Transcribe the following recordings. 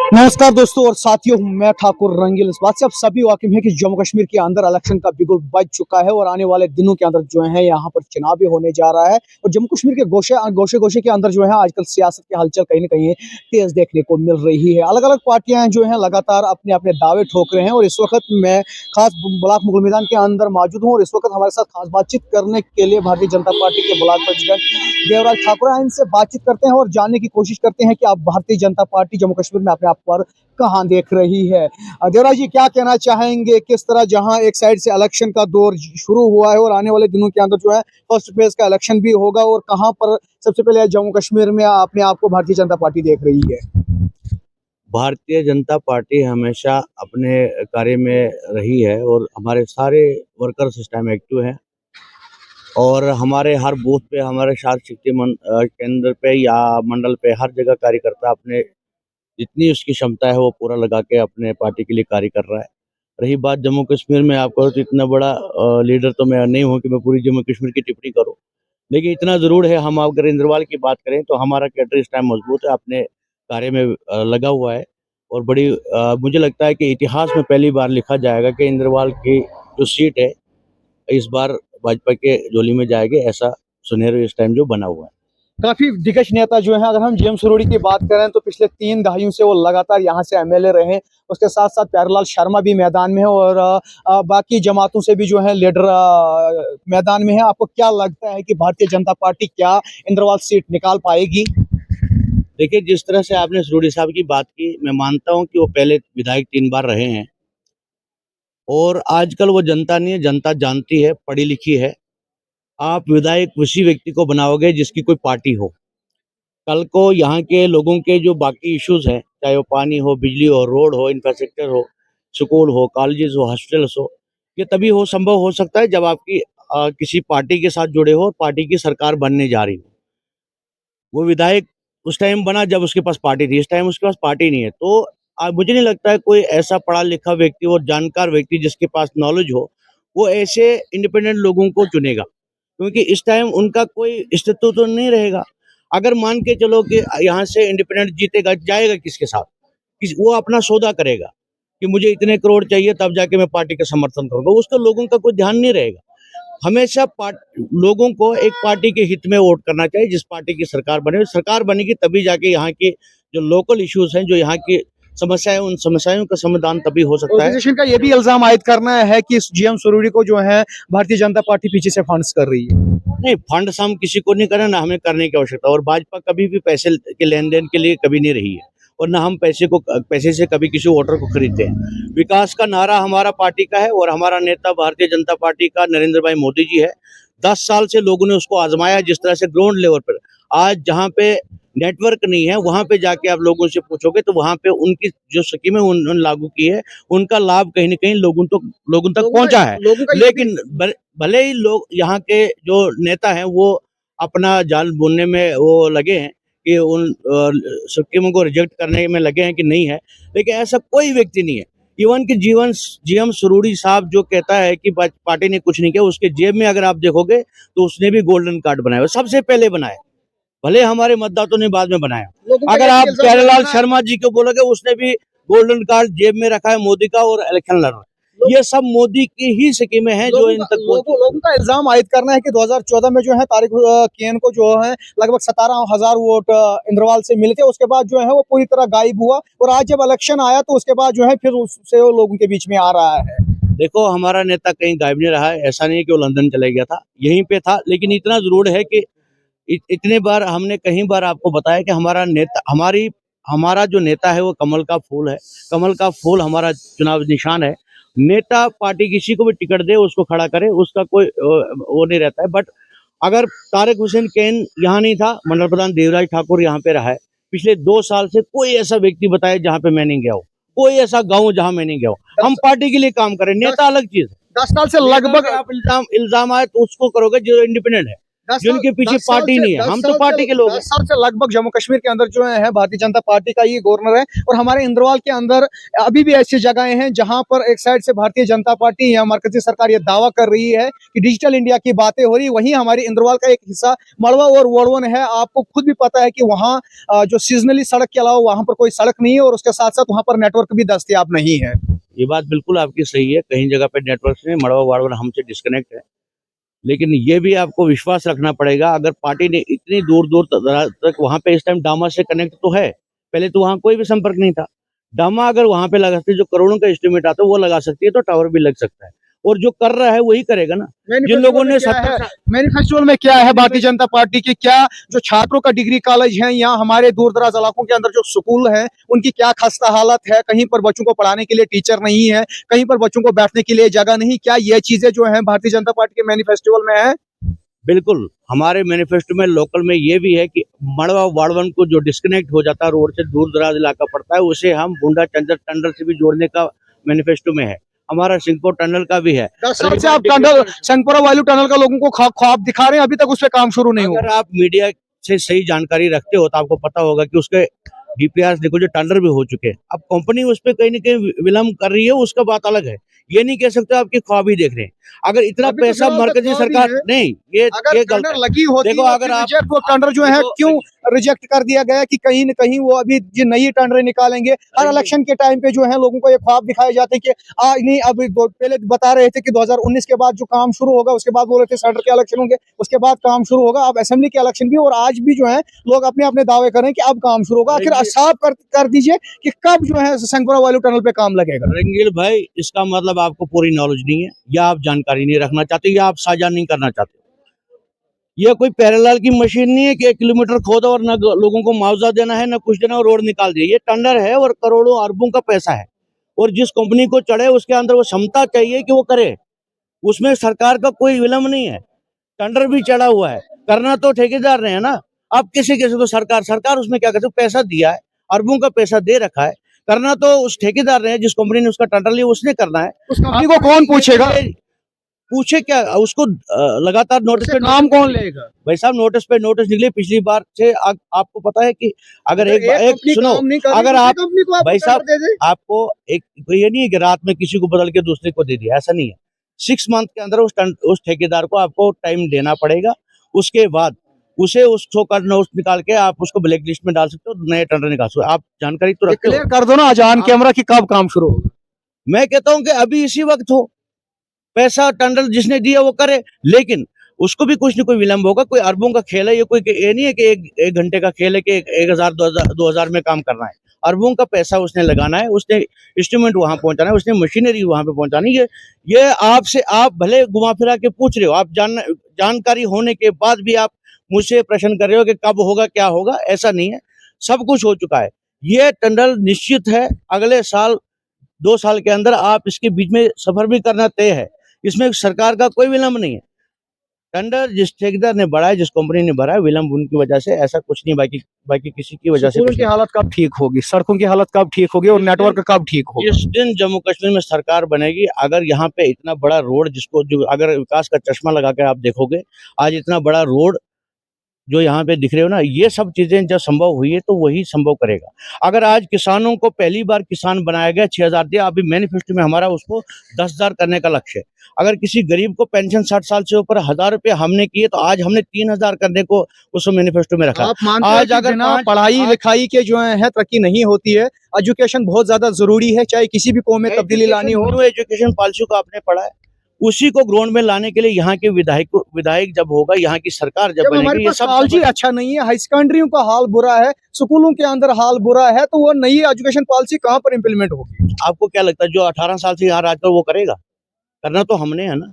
नमस्कार दोस्तों और साथियों, मैं ठाकुर रंगील। इस बात से आप सभी वाकिफ हैं कि जम्मू कश्मीर के अंदर इलेक्शन का बिगुल बज चुका है और आने वाले दिनों के अंदर जो है यहाँ पर चुनाव भी होने जा रहा है। और जम्मू कश्मीर के गोशे गोशे गोशे के अंदर जो है आजकल सियासत की हलचल कहीं ना कहीं तेज देखने को मिल रही है। अलग अलग पार्टियां जो है लगातार अपने अपने दावे ठोक रहे हैं और इस वक्त मैं खास ब्लॉक मुगल मैदान के अंदर मौजूद हूँ और इस वक्त हमारे साथ खास बातचीत करने के लिए भारतीय जनता पार्टी के ब्लॉक प्रेसिडेंट देवराज ठाकुर हैं। इनसे बातचीत करते हैं और जानने की कोशिश करते हैं कि आप भारतीय जनता पार्टी जम्मू कश्मीर में अपने आप पर कहां देख रही है। देवराज जी, क्या कहना चाहेंगे, किस तरह जहां एक साइड से इलेक्शन का दौर शुरू हुआ है और आने वाले दिनों के अंदर जो है फर्स्ट फेज का इलेक्शन भी होगा, और कहां पर सबसे पहले जम्मू कश्मीर में अपने आप को भारतीय जनता पार्टी देख रही है? भारतीय जनता पार्टी हमेशा अपने कार्य में रही है और हमारे सारे वर्कर्स इस टाइम एक्टिव हैं और हमारे हर बूथ पे, हमारे सात शक्ति केंद्र पे या मंडल पे हर जगह कार्यकर्ता अपने जितनी उसकी क्षमता है वो पूरा लगा के अपने पार्टी के लिए कार्य कर रहा है। रही बात जम्मू कश्मीर में, आपको तो इतना बड़ा लीडर तो मैं नहीं हूँ कि मैं पूरी जम्मू कश्मीर की टिप्पणी करूँ, लेकिन इतना ज़रूर है, हम अगर इंद्रवाल की बात करें तो हमारा कैडर इस टाइम मजबूत है, अपने कार्य में लगा हुआ है और बड़ी मुझे लगता है कि इतिहास में पहली बार लिखा जाएगा कि इंद्रवाल की जो सीट है इस बार भाजपा के झोली में जाएगी, ऐसा सुनहरा इस टाइम जो बना हुआ है। काफी दिग्गज नेता जो है, अगर हम जीएम सुरोड़ी की बात करें तो पिछले 3 दहाइयों से वो लगातार यहाँ से एमएलए रहे। उसके साथ साथ प्यारेलाल शर्मा भी मैदान में है और बाकी जमातों से भी जो है लीडर मैदान में है। आपको क्या लगता है कि भारतीय जनता पार्टी क्या इंद्रवाल सीट निकाल पाएगी? देखिए, जिस तरह से आपने सुरोड़ी साहब की बात की, मैं मानता हूँ कि वो पहले विधायक 3 बार रहे हैं और आजकल वो जनता नहीं है, जनता जानती है, पढ़ी लिखी है। आप विधायक उसी व्यक्ति को बनाओगे जिसकी कोई पार्टी हो। कल को यहाँ के लोगों के जो बाकी इश्यूज हैं, चाहे वो पानी हो, बिजली हो, रोड हो, इंफ्रास्ट्रक्चर हो, स्कूल हो, कॉलेजेस हो, हॉस्पिटल्स हो, ये तभी हो संभव हो सकता है जब आपकी किसी पार्टी के साथ जुड़े हो और पार्टी की सरकार बनने जा रही हो। वो विधायक उस टाइम बना जब उसके पास पार्टी थी, इस टाइम उसके पास पार्टी नहीं है। तो मुझे नहीं लगता है कोई ऐसा पढ़ा लिखा व्यक्ति और जानकार व्यक्ति जिसके पास नॉलेज हो, वो ऐसे इंडिपेंडेंट लोगों को चुनेगा, क्योंकि इस टाइम उनका कोई अस्तित्व तो नहीं रहेगा। अगर मान के चलो कि यहाँ से इंडिपेंडेंट जीतेगा, जाएगा किसके साथ? वो अपना सौदा करेगा कि मुझे इतने करोड़ चाहिए तब जाके मैं पार्टी का समर्थन करूंगा, उसका लोगों का कोई ध्यान नहीं रहेगा। हमेशा लोगों को एक पार्टी के हित में वोट करना चाहिए, जिस पार्टी की सरकार बने, सरकार बनेगी तभी जाके यहाँ के जो लोकल इश्यूज हैं, जो यहाँ की समस्याएं, उन समस्याओं का समाधान तभी हो सकता है। ऑपोजिशन का ये भी इल्जाम आयद करना है कि जीएम सुरोड़ी को जो है भारतीय जनता पार्टी पीछे से फंड्स कर रही है। नहीं, फंड हम किसी को नहीं करें, ना हमें करने की आवश्यकता, और भाजपा कभी भी पैसे के लेन देन के लिए कभी नहीं रही है और ना हम पैसे से कभी किसी वोटर को खरीदते हैं। विकास का नारा हमारा पार्टी का है और हमारा नेता भारतीय जनता पार्टी का नरेंद्र भाई मोदी जी है। 10 साल से लोगों ने उसको आजमाया, जिस तरह से ग्राउंड लेवल पर आज जहाँ पे नेटवर्क नहीं है वहां पे जाके आप लोगों से पूछोगे तो वहां पे उनकी जो स्कीमें उन्होंने लागू की है, उनका लाभ कहीं ना कहीं लोगों तक पहुंचा है। लेकिन भले ही लोग यहाँ के जो नेता हैं वो अपना जाल बुनने में वो लगे हैं कि उन स्कीमों को रिजेक्ट करने में लगे हैं कि नहीं है, लेकिन ऐसा कोई व्यक्ति नहीं है। इवन कि जीएम सुरूड़ी साहब जो कहता है कि पार्टी ने कुछ नहीं किया, उसके जेब में अगर आप देखोगे तो उसने भी गोल्डन कार्ड बनाया, सबसे पहले बनाया, भले हमारे मतदाताओं ने बाद में बनाया। अगर आप प्यारेलाल शर्मा जी को बोलोगे, उसने भी गोल्डन कार्ड जेब में रखा है मोदी का और इलेक्शन लड़ रहा है। ये सब मोदी की ही स्कीमें हैं जो इन तक लोगों का इल्जाम आयद करना है कि 2014 में जो है तारिक केन को जो है लगभग 17,000 वोट इंद्रवाल से मिले थे। उसके बाद जो है वो पूरी तरह गायब हुआ और आज जब इलेक्शन आया तो उसके बाद जो है फिर उससे वो लोगों के बीच में आ रहा है। देखो, हमारा नेता कहीं गायब नहीं रहा है, ऐसा नहीं है कि वो लंदन चले गया था, यहीं पे था। लेकिन इतना जरूर है कि इतने बार हमने कहीं बार आपको बताया कि हमारा जो नेता है वो कमल का फूल है। कमल का फूल हमारा चुनाव निशान है। नेता पार्टी किसी को भी टिकट दे, उसको खड़ा करे, उसका कोई वो नहीं रहता है। बट अगर तारिक हुसैन कैन यहाँ नहीं था, मंडल प्रधान देवराज ठाकुर यहाँ पे रहा है। पिछले 2 साल से कोई ऐसा व्यक्ति बताए जहाँ पे मैं नहीं गया हूँ, कोई ऐसा गाँव जहाँ मैं नहीं गया हूँ। हम पार्टी के लिए काम करें, नेता अलग चीज है। 10 साल से लगभग आप इल्जाम आए तो उसको करोगे जो इंडिपेंडेंट है। जिनके पीछे पार्टी नहीं है। हम तो पार्टी के लोग हैं। 10 साल से लगभग जम्मू कश्मीर के अंदर जो है भारतीय जनता पार्टी का ये गवर्नर है, और हमारे इंद्रवाल के अंदर अभी भी ऐसी जगहें हैं जहां पर एक साइड से भारतीय जनता पार्टी या मरकजी सरकार ये दावा कर रही है कि डिजिटल इंडिया की बातें हो रही, वहीं हमारी इंद्रवाल का एक हिस्सा मड़वा और वड़वन है। आपको खुद भी पता है कि वहाँ जो सीजनली सड़क के अलावा वहां पर कोई सड़क नहीं है, और उसके साथ साथ वहां पर नेटवर्क भी दस्तयाब नहीं है। ये बात बिल्कुल आपकी सही है, कहीं जगह पे नेटवर्क से मड़वा वाड़वा हमसे डिस्कनेक्ट है, लेकिन ये भी आपको विश्वास रखना पड़ेगा। अगर पार्टी ने इतनी दूर दूर तक वहां पे इस टाइम डामा से कनेक्ट तो है, पहले तो वहां कोई भी संपर्क नहीं था। डामा अगर वहां पे लगाती, जो करोड़ों का एस्टिमेट आता है वो लगा सकती है, तो टावर भी लग सकता है, और जो कर रहा है वही करेगा ना। जिन लोगों ने मैनिफेस्टो में क्या है भारतीय जनता पार्टी की, क्या जो छात्रों का डिग्री कॉलेज है या हमारे दूर दराज इलाकों के अंदर जो स्कूल है उनकी क्या खस्ता हालत है, कहीं पर बच्चों को पढ़ाने के लिए टीचर नहीं है, कहीं पर बच्चों को बैठने के लिए जगह नहीं, क्या ये चीजें जो है भारतीय जनता पार्टी के मैनिफेस्टो में है? बिल्कुल हमारे मैनिफेस्टो में लोकल में ये भी है कि मड़वा वाड़वन को जो डिस्कनेक्ट हो जाता है, रोड से दूर दराज इलाका पड़ता है, उसे हम बूंदा चंदर टंडल से भी जोड़ने का मैनिफेस्टो में है। हमारा सिंहपुर टनल का भी है। 10 साल से आप टनल, शंकपुरा वायु टनल का लोगों को ख्वाब दिखा रहे हैं, अभी तक उस पर काम शुरू नहीं हुआ। अगर आप मीडिया से सही जानकारी रखते हो तो आपको पता होगा कि उसके डीपीआर देखो, जो टेंडर भी हो चुके हैं। अब कंपनी उस पर कहीं ना कहीं विलम्ब कर रही है, उसका बात अलग है। ये नहीं कह सकते आपकी ख्वाब ही देख रहे हैं। अगर इतना पैसा मरकजी सरकार नहीं, ये गलत है। लगी होती देखो, अगर आप वो टेंडर जो है क्यों रिजेक्ट कर दिया गया कि कहीं न कहीं वो अभी जो नई टेंडर निकालेंगे। हर इलेक्शन के टाइम पे जो है लोगों को ये ख्वाब दिखाए जाते हैं कि आज नहीं, अब पहले बता रहे थे कि 2019 के बाद जो काम शुरू होगा, उसके बाद बोल रहे थे सेंटर के इलेक्शन होंगे, उसके बाद काम शुरू होगा। अब असेंबली के इलेक्शन भी, और आज भी जो है लोग अपने अपने दावे कर रहे हैं कि अब काम शुरू होगा। आखिर साफ कर दीजिए कि कब जो है शंकपुरा वायु टनल पे काम लगेगा। रंगील भाई, इसका मतलब आपको पूरी नॉलेज नहीं है, या आप जानकारी नहीं रखना चाहते, या आप साझा नहीं करना चाहते। यह कोई पैरेलल की मशीन नहीं है कि 1 किलोमीटर खोदो और न लोगों को मुआवजा देना है, न कुछ देना और रोड निकाल दिए। ये टेंडर है और करोड़ों अरबों का पैसा है, और जिस कंपनी को चढ़े उसके अंदर वो क्षमता चाहिए कि वो करे। उसमें सरकार का कोई विलम्ब नहीं है। टेंडर भी चढ़ा हुआ है, करना तो ठेकेदार ने है ना। अब किसी को सरकार उसमें क्या करते, पैसा दिया है, अरबों का पैसा दे रखा है, करना तो उस ठेकेदार ने, जिस कंपनी ने उसका टेंडर लिया उसने करना है। उस कंपनी को कौन पूछेगा? पूछे क्या उसको, लगातार नोटिस पे नाम कौन लेगा? भाई साहब, नोटिस पे नोटिस निकले पिछली बार से। आपको पता है कि अगर एक सुनो, अगर आप भाई साहब, आपको एक ये नहीं है कि रात में किसी को बदल के दूसरे को दे दिया, ऐसा नहीं है। 6 मंथ के अंदर उस ठेकेदार को आपको टाइम देना पड़ेगा। उसके बाद उसे उस शो का नोट निकाल के आप उसको ब्लैक लिस्ट में डाल सकते हो, नए टेंडर निकाल सकते हो। आप जानकारी तो रखते हो, कर दो ना आज ऑन कैमरा कि कब काम शुरू होगा। मैं कहता हूँ कि अभी इसी वक्त हो, पैसा टेंडर जिसने दिया वो करे, लेकिन उसको भी कुछ न कोई विलम्ब होगा। कोई अरबों का खेल है ये, कोई ये नहीं है कि एक घंटे का खेल है कि 1000 2000 में काम करना है। अरबों का पैसा उसने लगाना है, उसने इंस्ट्रूमेंट वहां पहुंचाना है, उसने मशीनरी वहां पे पहुंचानी है। ये आपसे, आप भले घुमा फिरा के पूछ रहे हो, आप जानकारी होने के बाद भी आप मुझसे प्रश्न कर रहे हो कि कब होगा, क्या होगा। ऐसा नहीं है, सब कुछ हो चुका है। ये टेंडर निश्चित है, अगले साल 2 साल के अंदर आप इसके बीच में सफर भी करना तय है। इसमें सरकार का कोई विलम्ब नहीं है। टेंडर जिस ठेकेदार ने भरा है, जिस कंपनी ने भरा है, विलम्ब उनकी वजह से, ऐसा कुछ नहीं। बाकी किसी की वजह से स्कूलों की हालत कब ठीक होगी, सड़कों की हालत कब ठीक होगी, और नेटवर्क कब ठीक होगा? जिस दिन जम्मू कश्मीर में सरकार बनेगी, अगर यहाँ पे इतना बड़ा रोड, जो अगर विकास का चश्मा लगा के आप देखोगे, आज इतना बड़ा रोड जो यहाँ पे दिख रहे हो ना, ये सब चीजें जब संभव हुई है तो वही संभव करेगा। अगर आज किसानों को पहली बार किसान बनाया गया, 6000 दिया, अभी मैनिफेस्टो में हमारा उसको 10,000 करने का लक्ष्य है। अगर किसी गरीब को पेंशन 60 साल से ऊपर 1000 रुपये हमने किए, तो आज हमने 3000 करने को उसको मैनिफेस्टो में रखा। आप मानते हैं कि बिना पढ़ाई लिखाई के जो है तरक्की नहीं होती है? एजुकेशन बहुत ज्यादा जरूरी है, चाहे किसी भी कौम में तब्दीली लानी हो। एजुकेशन पॉलिसी को आपने पढ़ा है, उसी को ग्राउंड में लाने के लिए यहाँ के विधायक जब होगा, यहाँ की सरकार जब बनेगी, ये सब जी अच्छा नहीं है, हाई सेकेंडरियों का हाल बुरा है, स्कूलों के अंदर हाल बुरा है, तो वो नई एजुकेशन पॉलिसी कहाँ पर इम्प्लीमेंट होगी? आपको क्या लगता है जो 18 साल से यहाँ राज कर वो करेगा? करना तो हमने है ना,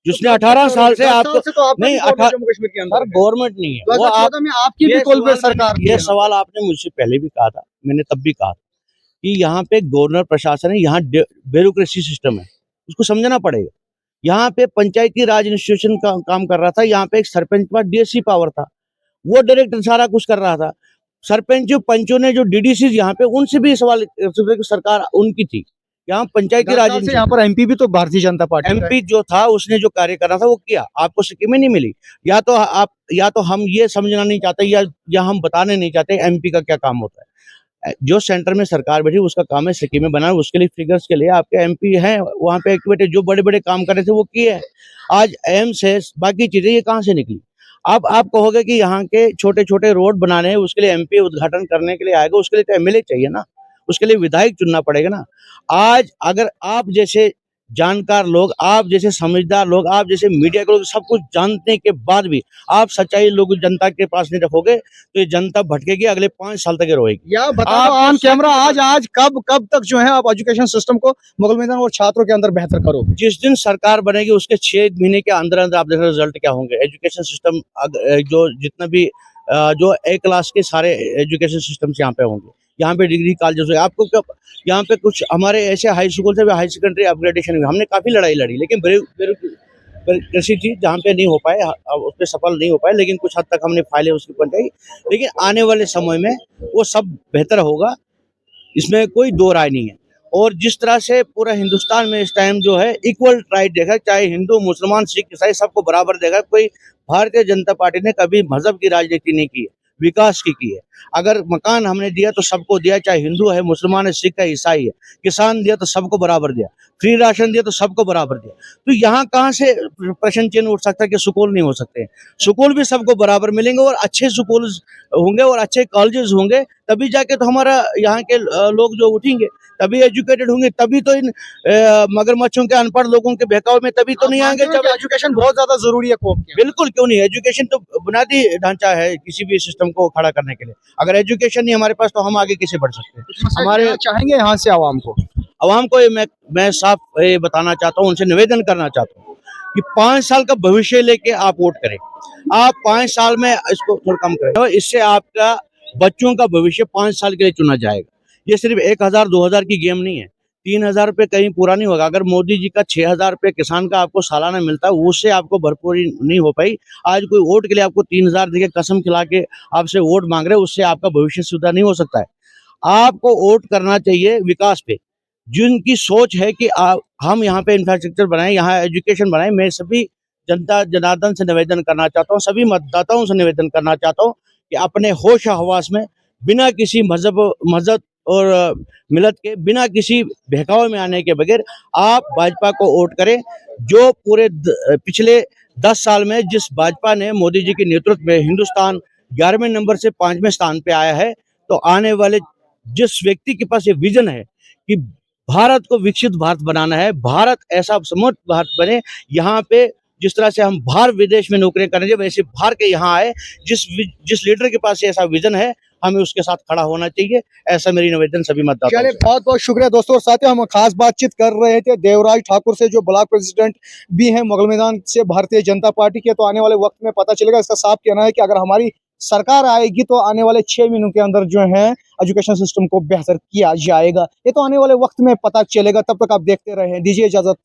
जिसने 18 साल से आपको नहीं, जम्मू कश्मीर के अंदर गवर्नमेंट नहीं है वो। आपकी भी कोल पे सरकार, ये सवाल आपने मुझसे पहले भी कहा था, मैंने तब भी कहा कि यहाँ पे गवर्नर प्रशासन है, यहाँ ब्यूरोक्रेसी सिस्टम है, उसको समझना पड़ेगा। यहाँ पे पंचायती राज इंस्टीट्यूशन का काम कर रहा था, यहाँ पे एक सरपंच के पास डीएससी पावर था, वो डायरेक्ट सारा कुछ कर रहा था। सरपंच पंचों ने जो डीडीसी यहाँ पे, उनसे भी सवाल, सरकार उनकी थी, यहाँ पंचायती 10 राज साल से यहाँ पर एमपी भी तो भारतीय जनता पार्टी का है। एमपी जो था उसने जो कार्य करना था वो किया, आपको स्कीमें नहीं मिली। या तो हम ये समझना नहीं चाहते या हम बताने नहीं चाहते एमपी का क्या काम होता है। जो सेंटर में सरकार बैठी उसका काम है स्कीमें बनाना, उसके लिए फिगर्स के लिए आपके एमपी हैं वहाँ पे एक्टिवेटेड, जो बड़े बड़े काम कर रहे थे वो किए हैं। आज एम्स है, बाकी चीजें ये कहाँ से निकली। अब आप कहोगे कि यहाँ के छोटे छोटे रोड बनाने हैं, उसके लिए एमपी उद्घाटन करने के लिए आएगा, उसके लिए तो एमएलए चाहिए ना, उसके लिए विधायक चुनना पड़ेगा ना। आज अगर आप जैसे जानकार लोग, आप जैसे समझदार लोग, आप जैसे मीडिया के लोग सब कुछ जानने के बाद भी आप सच्चाई लोग जनता के पास नहीं रखोगे तो ये जनता भटकेगी, अगले 5 साल तक ये रोएगी। या बता दो आप ऑन सच कैमरा बता- आज कब तक जो है आप एजुकेशन सिस्टम को मुगल मैदान और छात्रों के अंदर बेहतर करोगे? जिस दिन सरकार बनेगी उसके 6 महीने के अंदर अंदर आप देख रहे रिजल्ट क्या होंगे। एजुकेशन सिस्टम जो जितना भी जो ए क्लास के सारे एजुकेशन सिस्टम्स यहाँ पे होंगे, यहाँ पे डिग्री कॉलेजेस होंगे। आपको कब यहाँ पे कुछ हमारे ऐसे हाई स्कूल से हाई सेकेंडरी अपग्रेडेशन हुई, हमने काफी लड़ाई लड़ी, लेकिन कृषि चीज जहाँ पे नहीं हो पाए, उस पर सफल नहीं हो पाए, लेकिन कुछ हद तक हमने फाइलें उसकी पहुंचाई। लेकिन आने वाले समय में वो सब बेहतर होगा, इसमें कोई दो राय नहीं है। और जिस तरह से पूरा हिंदुस्तान में इस टाइम जो है इक्वल राइट देखा, चाहे हिंदू मुसलमान सिख ईसाई सबको बराबर देखा। कोई भारतीय जनता पार्टी ने कभी मजहब की राजनीति नहीं की है, विकास की है। अगर मकान हमने दिया तो सबको दिया, चाहे हिंदू है, मुसलमान है, सिख है, ईसाई है। किसान दिया तो सबको बराबर दिया, फ्री राशन दिया तो सबको बराबर दिया। तो यहाँ कहाँ से प्रश्न चिन्ह उठ सकता है कि स्कूल नहीं हो सकते? स्कूल भी सबको बराबर मिलेंगे और अच्छे स्कूल होंगे और अच्छे कॉलेजेस होंगे, तभी जाके तो हमारा यहाँ के लोग जो उठेंगे, तभी एजुकेटेड होंगे, तभी तो इन मगरमच्छों के अनपढ़ लोगों के बहकाव में तभी तो नहीं आएंगे। जब एजुकेशन बहुत ज्यादा जरूरी है कौम के। बिल्कुल क्यों नहीं, एजुकेशन तो बुनियादी ढांचा है किसी भी सिस्टम को खड़ा करने के लिए। अगर एजुकेशन नहीं हमारे पास तो हम आगे कैसे बढ़ सकते हैं? हमारे चाहेंगे यहाँ से आवाम को। आवाम को मैं साफ ये बताना चाहता हूँ, उनसे निवेदन करना चाहता हूँ कि 5 साल का भविष्य लेके आप वोट करें। आप 5 साल में इसको थोड़ा कम करें, तो इससे आपका बच्चों का भविष्य 5 साल के लिए चुना जाएगा। ये सिर्फ 1000 2000 की गेम नहीं है, 3000 रुपये कहीं पूरा नहीं होगा। अगर मोदी जी का 6000 रुपये किसान का आपको सालाना मिलता है, उससे आपको भरपूरी नहीं हो पाई। आज कोई वोट के लिए आपको 3000 देके कसम खिला के आपसे वोट मांग रहे, उससे आपका भविष्य सुधार नहीं हो सकता है। आपको वोट करना चाहिए विकास पे, जिनकी सोच है कि हम यहाँ पे इंफ्रास्ट्रक्चर बनाएं, यहाँ एजुकेशन बनाएं। मैं सभी जनता जनार्दन से निवेदन करना चाहता हूँ, सभी मतदाताओं से निवेदन करना चाहता हूँ कि अपने होश हवास में बिना किसी मजहब और मिलत के, बिना किसी बहकावे में आने के बगैर आप भाजपा को वोट करें। जो पूरे पिछले 10 साल में जिस भाजपा ने मोदी जी के नेतृत्व में हिंदुस्तान 11वें नंबर से 5वें स्थान पे आया है, तो आने वाले जिस व्यक्ति के पास ये विजन है कि भारत को विकसित भारत बनाना है, भारत ऐसा समृद्ध भारत बने, यहाँ पे जिस तरह से हम बाहर विदेश में नौकरियां करेंगे, वैसे बाहर के यहाँ आए। जिस लीडर के पास ऐसा विजन है, हमें उसके साथ खड़ा होना चाहिए। ऐसा मेरी निवेदन सभी मतदाताओं चलिए से। बहुत बहुत शुक्रिया दोस्तों। और साथियों हम खास बातचीत कर रहे थे देवराज ठाकुर से, जो ब्लॉक प्रेसिडेंट भी हैं मुगल मैदान से भारतीय जनता पार्टी के। तो आने वाले वक्त में पता चलेगा। इसका साफ कहना है कि अगर हमारी सरकार आएगी तो आने वाले 6 महीनों के अंदर जो है एजुकेशन सिस्टम को बेहतर किया जाएगा। ये तो आने वाले वक्त में पता चलेगा। तब तक आप देखते रहें, दीजिए इजाजत।